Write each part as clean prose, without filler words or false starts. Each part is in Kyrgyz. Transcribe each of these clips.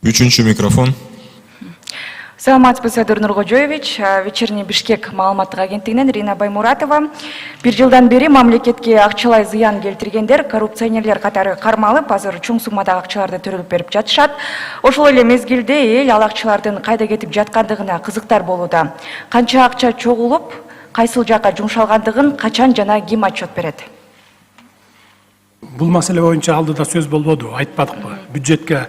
Үчүнчү микрофон. Саламатсызбы, Садыр Нургожоевич. Вечерний Бишкек маалыматтык агенттигинен Ирина Баймуратова. Бир жылдан бери мамлекетке акчалай зыян келтиргендер, коррупционерлер катары кармалып, азыр чоң суммадагы акчаларды төрөлүп берип жатышат. Ошол эле мезгилде эл ал акчалардын кайда кетип жаткандыгына кызыктар болууда. Канча акча чогулуп, кайсыл жакка жумшалгандыгын качан жана ким отчет берет? Бул маселе боюнча алдыда сөз болбоду, айтпадыкпы? Бюджетке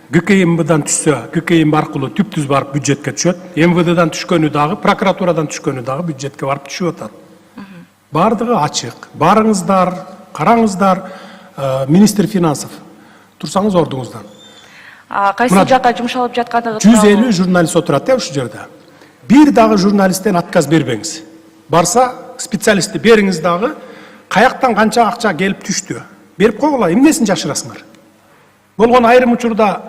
ГКМБдан түшсө, ГКМБ аркылуу түп-түз барып бюджетке түшөт. МВДдан түшкөнү дагы, прокуратурадан түшкөнү дагы бюджетке барып түшүп атат. Бардыгы ачык. Барыңыздар, караңыздар, министр финансов. Турсаңыз ордуңуздан. Кайсыл жакка жумшалып жаткандыгы 150 журналист отурат ушул жерде. Бир дагы журналисттен отказ бербеңиз. Барса, специалистти бериңиз дагы, каяктан канча акча келип түштү. Берип койгула, эмнесин жашырасыңар? Болгон айрым учурда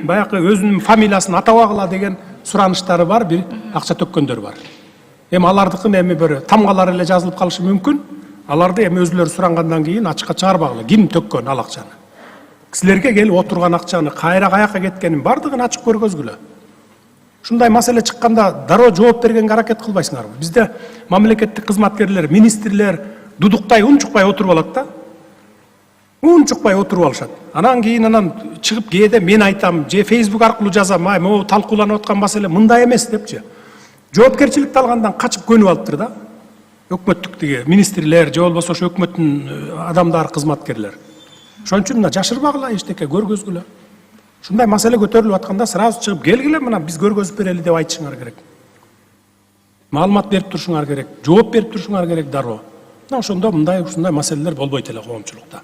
баягы өзүнүн фамилиясын атабагыла деген сураныштары бар, бир акча төккөндөр бар. Эми алардыкын эми бир тамгалар эле жазылып калышы мүмкүн. Аларды эми өзүлөрү сурангандан кийин ачыкка чыгарбагыла, ким төккөн ал акчаны. Силерге келип отурган акчаны кайра каяка кеткенин бардыгын ачык көргөзгүлө. Ушундай маселе чыкканда дароо жооп бергенге аракет кылбайсыңарбы? Бизде мамлекеттик кызматкерлер, министрлер дудуктай унчукпай отуруп алат да. Унчукпай отуруп алышат. Анан кийин чыгып кээде мен айтам, же Facebook аркылуу жазам, могу талкууланып аткан маселе мындай эмес депчи. Жоопкерчиликти алгандан качып көнүп алыптыр да. Өкмөттүк тиги министрлер, же болбосо ошо өкмөттүн адамдары, кызматкерлер. Ошон үчүн мына жашырбагыла, эчтеке көргөзгүлө. Ушундай маселе көтөрүлүп атканда сразу чыгып келгиле, мына биз көргөзүп берели деп айтышыңар керек. Маалымат берип турушуңар керек, жооп берип турушуңар керек дароо. Ошондо ушундай маселелер болбойт эле коомчулукта.